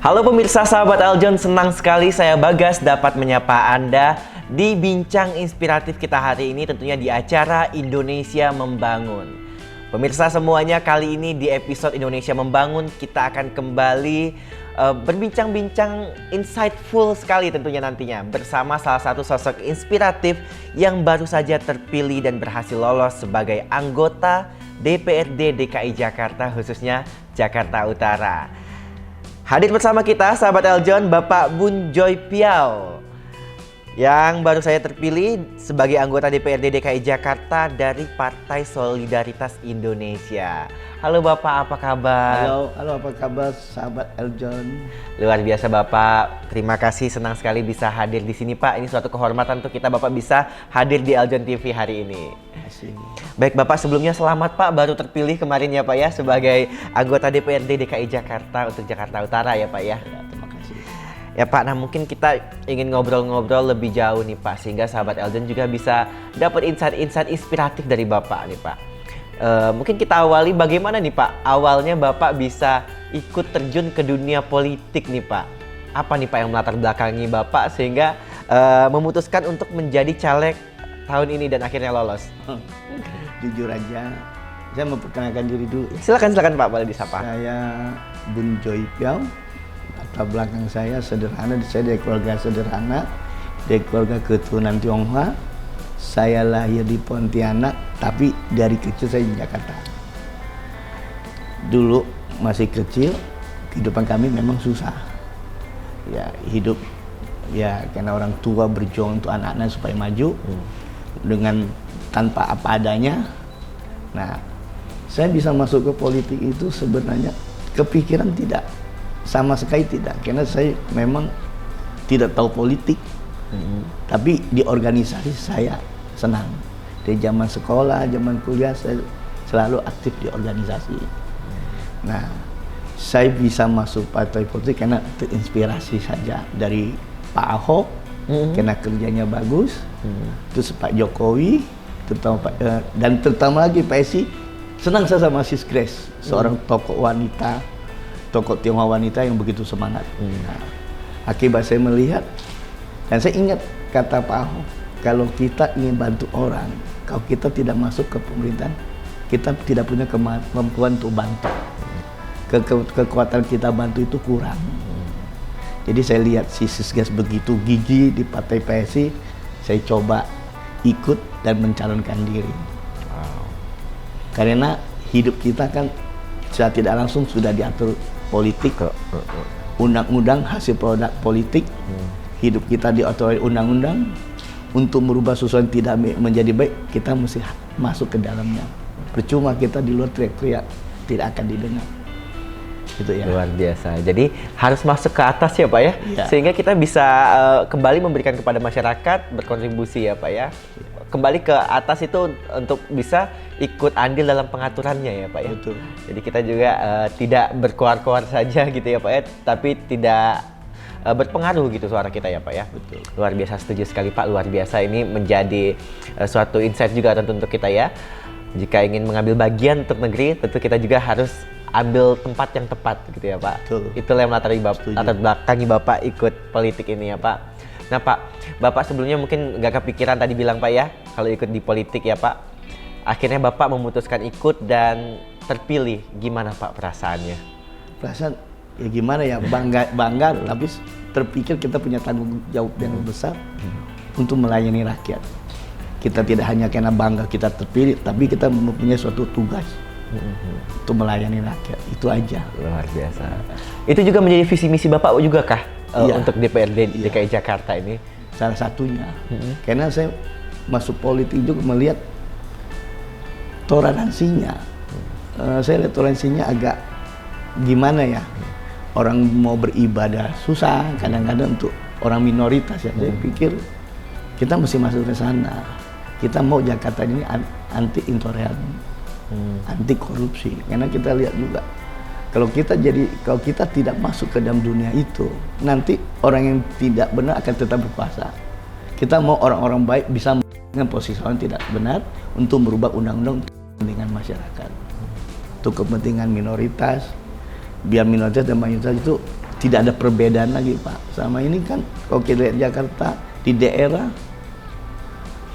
Halo pemirsa sahabat Eljon, senang sekali saya Bagas dapat menyapa Anda di bincang inspiratif kita hari ini, tentunya di acara Indonesia Membangun. Pemirsa semuanya, kali ini di episode Indonesia Membangun kita akan kembali berbincang-bincang insightful sekali tentunya nantinya bersama salah satu sosok inspiratif yang baru saja terpilih dan berhasil lolos sebagai anggota DPRD DKI Jakarta, khususnya Jakarta Utara. Hadir bersama kita sahabat Eljon, Bapak Bun Joy Piaw yang baru saya terpilih sebagai anggota DPRD DKI Jakarta dari Partai Solidaritas Indonesia. Halo Bapak, apa kabar? Halo apa kabar sahabat Eljon? Luar biasa Bapak, terima kasih, senang sekali bisa hadir di sini Pak. Ini suatu kehormatan untuk kita Bapak bisa hadir di Eljon TV hari ini. Baik Bapak, sebelumnya selamat Pak, baru terpilih kemarin ya Pak ya sebagai anggota DPRD DKI Jakarta untuk Jakarta Utara ya Pak ya. Terima kasih. Ya Pak, nah mungkin kita ingin ngobrol-ngobrol lebih jauh nih Pak, sehingga sahabat Eljon juga bisa dapat insight-insight inspiratif dari Bapak nih Pak. Mungkin kita awali bagaimana nih Pak, awalnya Bapak bisa ikut terjun ke dunia politik nih Pak. Apa nih Pak yang melatar belakangi Bapak sehingga memutuskan untuk menjadi caleg tahun ini dan akhirnya lolos? Jujur aja, saya memperkenalkan diri dulu. Silakan Pak, boleh disapa. Saya Bun Joy Piaw. Latar belakang saya sederhana, saya dari keluarga sederhana, dari keluarga keturunan Tionghoa. Saya lahir di Pontianak, tapi dari kecil saya di Jakarta. Dulu masih kecil, kehidupan kami memang susah. Ya, hidup ya karena orang tua berjuang untuk anak-anak supaya maju dengan tanpa apa adanya. Nah, saya bisa masuk ke politik itu sebenarnya kepikiran tidak, sama sekali tidak, karena saya memang tidak tahu politik. Tapi di organisasi saya senang. Dari zaman sekolah, zaman kuliah saya selalu aktif di organisasi. Nah, saya bisa masuk partai politik karena terinspirasi saja dari Pak Ahok, karena kerjanya bagus. Terus Pak Jokowi, dan terutama lagi Pak Esi. Senang saya sama Sis Grace, seorang tokoh wanita, tokoh Tionghoa wanita yang begitu semangat. Nah, akibat saya melihat, dan saya ingat kata Pak Ahok, kalau kita ingin bantu orang, kalau kita tidak masuk ke pemerintahan, kita tidak punya kemampuan untuk bantu. Kekuatan kita bantu itu kurang. Jadi saya lihat si Sisgas begitu gigih di Partai PSI, saya coba ikut dan mencalonkan diri. Karena hidup kita kan secara tidak langsung sudah diatur politik, undang-undang hasil produk politik, hidup kita diatur oleh undang-undang. Untuk merubah sesuatu yang tidak menjadi baik, kita mesti masuk ke dalamnya. Percuma kita di luar teriak-teriak, tidak akan didengar. Gitu ya. Luar biasa. Jadi harus masuk ke atas ya Pak ya, sehingga kita bisa kembali memberikan kepada masyarakat, berkontribusi ya Pak ya. Kembali ke atas itu untuk bisa ikut andil dalam pengaturannya ya Pak ya. Betul. Jadi kita juga tidak berkoar-koar saja gitu ya Pak ya, tapi tidak berpengaruh gitu suara kita ya Pak ya. Betul. Luar biasa, setuju sekali Pak, luar biasa. Ini menjadi suatu insight juga tentu untuk kita ya. Jika ingin mengambil bagian untuk negeri, tentu kita juga harus ambil tempat yang tepat gitu ya Pak. Betul. Itulah yang latar belakangi Bapak ikut politik ini ya Pak. Nah Pak, Bapak sebelumnya mungkin nggak kepikiran tadi bilang Pak ya, kalau ikut di politik ya Pak. Akhirnya Bapak memutuskan ikut dan terpilih. Gimana Pak perasaannya? Perasaan ya gimana ya, bangga, tapi terpikir kita punya tanggung jawab yang besar untuk melayani rakyat. Kita tidak hanya karena bangga kita terpilih, tapi kita mempunyai suatu tugas untuk melayani rakyat. Itu aja. Luar biasa. Itu juga menjadi visi misi Bapak juga kah untuk DPRD DKI Iya. Jakarta ini? Salah satunya. Karena saya masuk politik juga melihat toleransinya. Saya lihat toleransinya agak gimana ya. Orang mau beribadah susah, kadang-kadang untuk orang minoritas ya. Saya pikir kita mesti masuk ke sana. Kita mau Jakarta ini anti intoleran, anti korupsi. Karena kita lihat juga kalau kita tidak masuk ke dalam dunia itu, nanti orang yang tidak benar akan tetap berkuasa. Kita mau orang-orang baik bisa dengan posisi orang tidak benar untuk merubah undang-undang untuk kepentingan masyarakat, untuk kepentingan minoritas. Biar minoritas dan mayoritas itu tidak ada perbedaan lagi Pak. Sama ini kan kalau kita lihat Jakarta di daerah,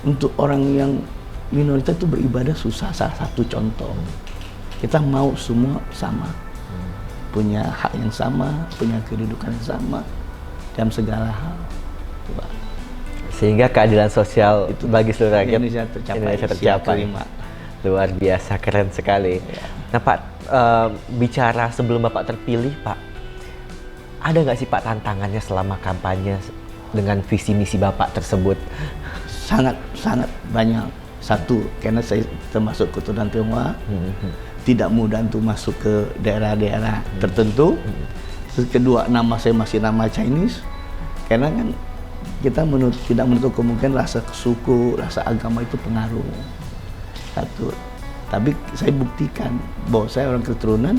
untuk orang yang minoritas itu beribadah susah. Salah satu contoh, kita mau semua sama, punya hak yang sama, punya kedudukan yang sama dalam segala hal, Pak. Sehingga keadilan sosial itu bagi seluruh rakyat Indonesia tercapai. Luar biasa, keren sekali. Ya. Nah Pak, bicara sebelum Bapak terpilih Pak, ada nggak sih Pak tantangannya selama kampanye dengan visi misi Bapak tersebut? Sangat banyak. Satu, karena saya termasuk keturunan Tionghoa, tidak mudah untuk masuk ke daerah-daerah tertentu. Terus kedua, nama saya masih nama Chinese, karena kan kita tidak menutup kemungkinan rasa suku, rasa agama itu pengaruh. Satu, tapi saya buktikan bahwa saya orang keturunan,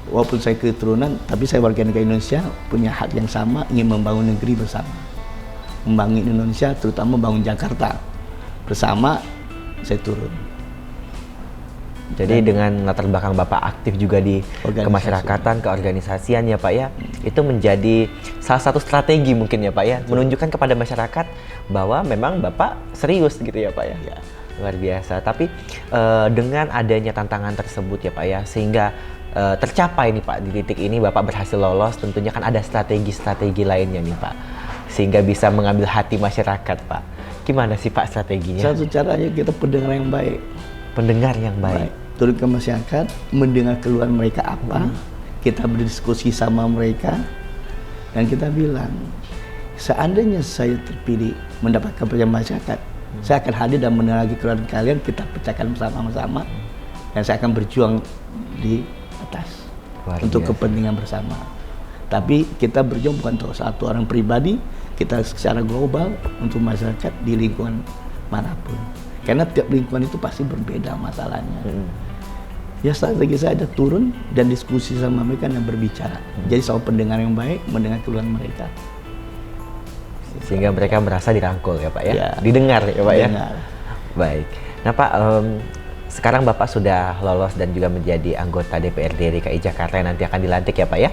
walaupun saya keturunan, tapi saya warga negara Indonesia, punya hak yang sama, ingin membangun negeri bersama, membangun Indonesia, terutama membangun Jakarta bersama. Saya turun. Jadi dengan latar belakang Bapak aktif juga di kemasyarakatan, keorganisasian ya Pak ya, itu menjadi salah satu strategi mungkin ya Pak ya, menunjukkan kepada masyarakat bahwa memang Bapak serius gitu ya Pak ya. Ya. Luar biasa. Tapi dengan adanya tantangan tersebut ya Pak ya, sehingga tercapai nih Pak di titik ini, Bapak berhasil lolos, tentunya kan ada strategi-strategi lainnya nih Pak, sehingga bisa mengambil hati masyarakat Pak. Gimana sih Pak strateginya? Satu caranya kita pendengar yang baik. Pendengar yang baik. Turun ke masyarakat, mendengar keluhan mereka apa, kita berdiskusi sama mereka, dan kita bilang, seandainya saya terpilih mendapatkan percayaan masyarakat, saya akan hadir dan mendengar lagi keluhan kalian, kita pecahkan bersama-sama, dan saya akan berjuang di atas untuk kepentingan bersama. Tapi kita berjuang bukan untuk satu orang pribadi, kita secara global untuk masyarakat di lingkungan manapun. Karena tiap lingkungan itu pasti berbeda masalahnya. Ya strategi saya ada turun dan diskusi sama mereka dan berbicara. Jadi selalu pendengar yang baik, mendengar keluhan mereka. Sehingga mereka merasa dirangkul ya Pak ya? Ya. Didengar ya Pak Didengar. ya? Baik. Nah Pak, sekarang Bapak sudah lolos dan juga menjadi anggota DPRD DKI Jakarta yang nanti akan dilantik ya Pak ya.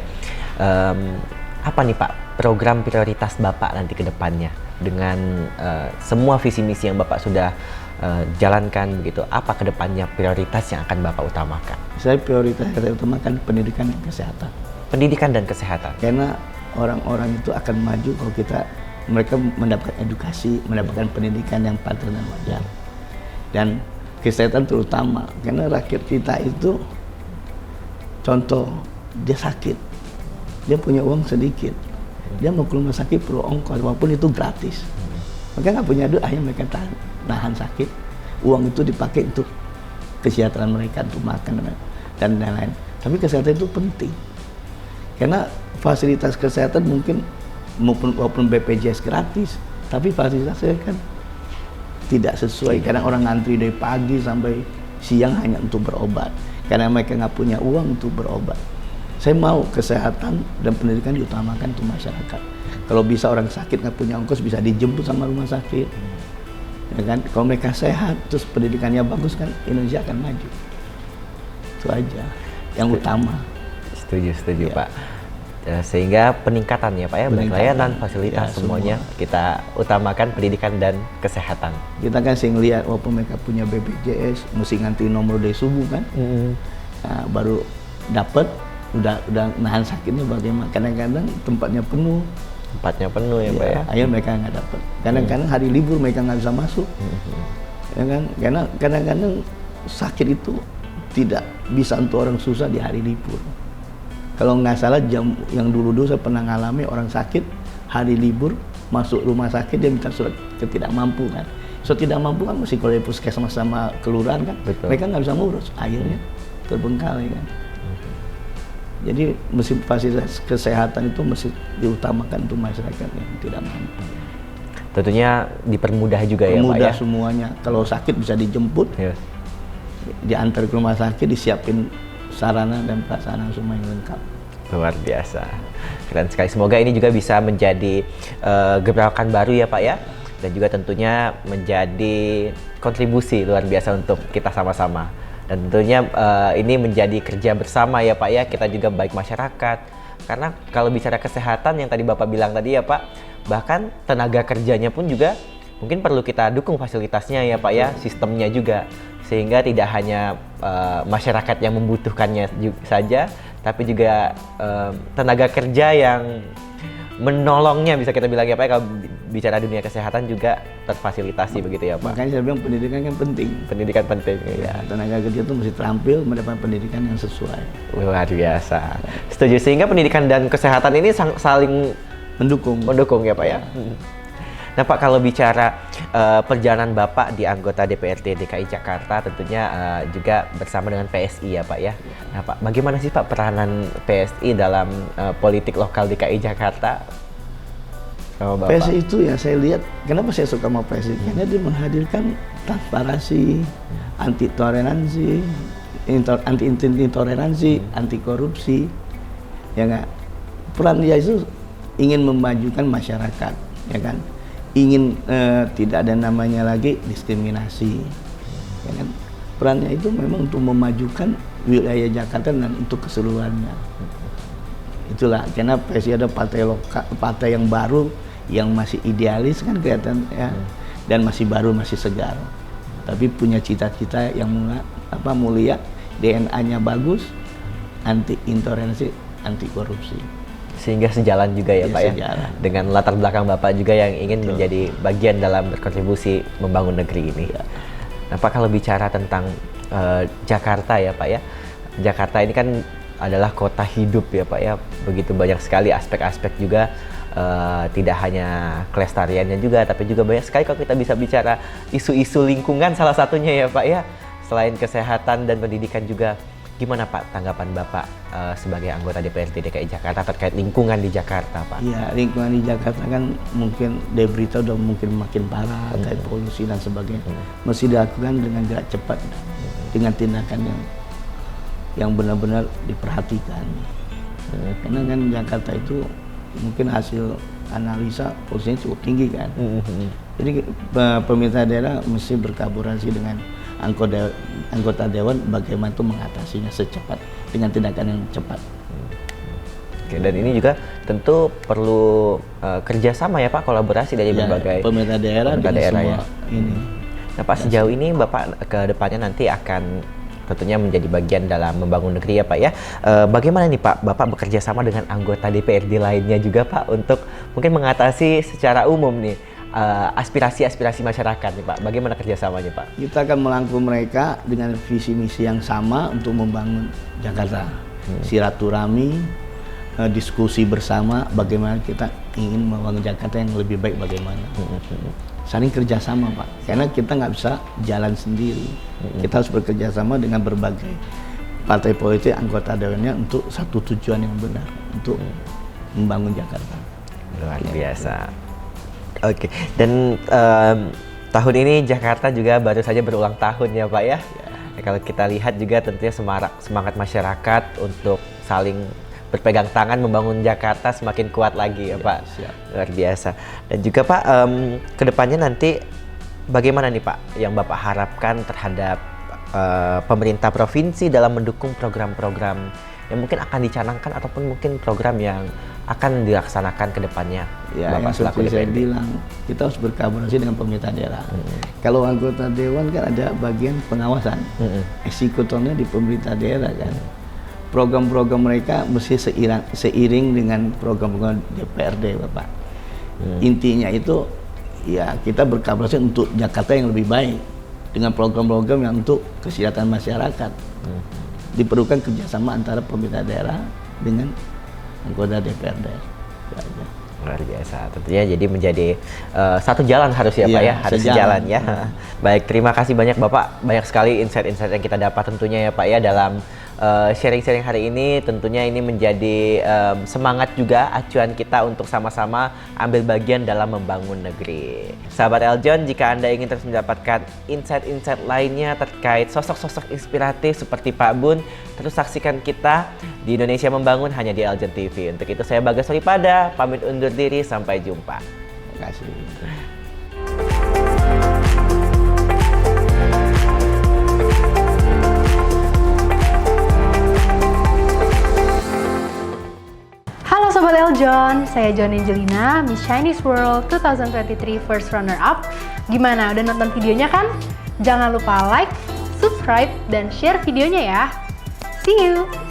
Apa nih Pak program prioritas Bapak nanti ke depannya dengan semua visi misi yang Bapak sudah jalankan begitu, apa ke depannya prioritas yang akan Bapak utamakan? Saya prioritas yang saya utamakan pendidikan dan kesehatan. Pendidikan dan kesehatan. Karena orang-orang itu akan maju kalau mereka mendapatkan edukasi, mendapatkan pendidikan yang patut dan wajar. Dan kesehatan terutama, karena rakyat kita itu, contoh, dia sakit, dia punya uang sedikit, dia mau ke rumah sakit perlu ongkos, walaupun itu gratis. Mereka nggak punya duit, akhirnya mereka nahan sakit, uang itu dipakai untuk kesejahteraan mereka, untuk makan dan lain-lain. Tapi kesehatan itu penting, karena fasilitas kesehatan mungkin walaupun BPJS gratis, tapi fasilitasnya kan tidak sesuai. Karena orang ngantri dari pagi sampai siang hanya untuk berobat, karena mereka nggak punya uang untuk berobat. Saya mau kesehatan dan pendidikan diutamakan untuk masyarakat. Kalau bisa orang sakit nggak punya ongkos bisa dijemput sama rumah sakit, ya kan? Kalau mereka sehat, terus pendidikannya bagus kan, Indonesia akan maju. Itu aja yang utama. Setuju Ya. Pak. Sehingga peningkatan ya Pak ya, baik layanan, fasilitas ya, semuanya semua. kita utamakan pendidikan dan kesehatan. Kita kan sering lihat walaupun mereka punya BPJS, mesti ngantri nomor dari subuh kan, nah, baru dapat, udah nahan sakitnya bagaimana? Kadang-kadang tempatnya penuh. Tempatnya penuh ya Pak ya. Akhirnya mereka nggak dapat. Kadang-kadang hari libur mereka nggak bisa masuk, ya kan? Karena kadang-kadang sakit itu tidak bisa untuk orang susah di hari libur. Kalau nggak salah jam yang dulu-dulu saya pernah ngalami orang sakit hari libur masuk rumah sakit dia minta surat ketidakmampuan. Surat tidak mampu kan mesti kalau di puskesmas sama kelurahan kan, Betul. mereka nggak bisa ngurus, akhirnya terbengkalai kan. Jadi mesti fasilitas kesehatan itu mesti diutamakan untuk masyarakat yang tidak mampu. Tentunya dipermudah juga ya Pak Mudah ya. semuanya. Kalau sakit bisa dijemput, Ya. diantar ke rumah sakit, disiapin sarana dan prasarana semua yang lengkap. Luar biasa. Keren sekali. Semoga ini juga bisa menjadi gebrakan baru ya Pak ya. Dan juga tentunya menjadi kontribusi luar biasa untuk kita sama-sama. Dan tentunya ini menjadi kerja bersama ya Pak ya. Kita juga baik masyarakat, Karena kalau bicara kesehatan yang tadi Bapak bilang tadi ya Pak, bahkan tenaga kerjanya pun juga mungkin perlu kita dukung fasilitasnya ya Pak ya, sistemnya juga. Sehingga tidak hanya masyarakat yang membutuhkannya saja, tapi juga tenaga kerja yang menolongnya, bisa kita bilang ya Pak, kalau bicara dunia kesehatan juga terfasilitasi begitu ya Pak. Makanya saya bilang pendidikan kan penting. Pendidikan penting ya. Tenaga kerja itu mesti terampil mendapat pendidikan yang sesuai. Luar biasa. Setuju, sehingga pendidikan dan kesehatan ini saling mendukung ya Pak ya. Nah Pak, kalau bicara perjalanan Bapak di anggota DPRD DKI Jakarta tentunya juga bersama dengan PSI ya Pak ya. Nah Pak, bagaimana sih Pak peranan PSI dalam politik lokal DKI Jakarta? Sama Bapak. PSI itu ya saya lihat, kenapa saya suka sama PSI? Karena dia menghadirkan transparansi, anti toleransi, anti intoleransi, anti korupsi, ya nggak. Peran dia itu ingin memajukan masyarakat, ya kan? Ingin tidak ada namanya lagi diskriminasi, ya kan? Perannya itu memang untuk memajukan wilayah Jakarta dan untuk keseluruhannya. Itulah karena PSI ada partai lokal, partai yang baru, yang masih idealis kan kelihatan ya, dan masih baru, masih segar. Tapi punya cita-cita yang mulia, DNA-nya bagus, anti intoleransi, anti korupsi. Sehingga sejalan juga ya Pak ya, dengan latar belakang Bapak juga yang ingin menjadi bagian dalam berkontribusi membangun negeri ini. Nah Pak, kalau bicara tentang Jakarta ya Pak ya, Jakarta ini kan adalah kota hidup ya Pak ya, begitu banyak sekali aspek-aspek juga, tidak hanya kelestariannya juga, tapi juga banyak sekali kalau kita bisa bicara isu-isu lingkungan salah satunya ya Pak ya, selain kesehatan dan pendidikan juga. Gimana Pak tanggapan Bapak sebagai anggota DPRD DKI Jakarta terkait lingkungan di Jakarta Pak? Iya, lingkungan di Jakarta kan mungkin dari berita udah mungkin makin parah, kayak polusi dan sebagainya. Mesti dilakukan dengan gerak cepat, dengan tindakan yang benar-benar diperhatikan. Karena kan Jakarta itu mungkin hasil analisa polusinya cukup tinggi kan. Jadi pemerintah daerah mesti berkolaborasi dengan anggota dewan bagaimana itu mengatasinya secepat dengan tindakan yang cepat. Oke, dan ini juga tentu perlu kerjasama ya Pak, kolaborasi dari berbagai pemerintah daerah ya. Ini. Nah Pak, sejauh ini Bapak ke depannya nanti akan tentunya menjadi bagian dalam membangun negeri ya Pak ya. Bagaimana nih Pak, Bapak bekerja sama dengan anggota DPRD lainnya juga Pak untuk mungkin mengatasi secara umum nih aspirasi-aspirasi masyarakat nih Pak. Bagaimana kerjasamanya Pak? Kita akan melangkul mereka dengan visi misi yang sama untuk membangun Jakarta. Silaturahmi, diskusi bersama bagaimana kita ingin membangun Jakarta yang lebih baik bagaimana. Saling kerjasama Pak, karena kita nggak bisa jalan sendiri. Kita harus bekerja sama dengan berbagai partai politik, anggota dewannya untuk satu tujuan yang benar, untuk membangun Jakarta. Luar biasa. Oke, dan tahun ini Jakarta juga baru saja berulang tahun ya Pak ya. Kalau kita lihat juga tentunya semangat masyarakat untuk saling berpegang tangan membangun Jakarta semakin kuat lagi ya Pak. Luar biasa. Dan juga Pak, kedepannya nanti bagaimana nih Pak yang Bapak harapkan terhadap pemerintah provinsi dalam mendukung program-program yang mungkin akan dicanangkan ataupun mungkin program yang akan dilaksanakan ke depannya? Ya, yang seperti saya bilang, kita harus berkolaborasi dengan pemerintah daerah. Kalau anggota dewan kan ada bagian pengawasan, eksekutornya di pemerintah daerah kan. Program-program mereka mesti seiring dengan program-program DPRD Bapak. Intinya itu ya kita berkolaborasi untuk Jakarta yang lebih baik dengan program-program yang untuk kesejahteraan masyarakat. Diperlukan kerjasama antara pemerintah daerah dengan anggota DPRD. Luar biasa, tentunya jadi menjadi satu jalan harus ya Pak ya, harus sejalan ya. Baik, terima kasih banyak Bapak, banyak sekali insight-insight yang kita dapat tentunya ya Pak ya dalam sharing-sharing hari ini. Tentunya ini menjadi semangat juga, acuan kita untuk sama-sama ambil bagian dalam membangun negeri. Sahabat Eljon, jika Anda ingin terus mendapatkan insight-insight lainnya terkait sosok-sosok inspiratif seperti Pak Bun, terus saksikan kita di Indonesia Membangun hanya di Eljon TV. Untuk itu saya Bagas Solipada, pamit undur diri, sampai jumpa. Terima kasih. John, saya John Angelina, Miss Chinese World 2023 First Runner Up. Gimana, udah nonton videonya kan? Jangan lupa like, subscribe, dan share videonya ya. See you!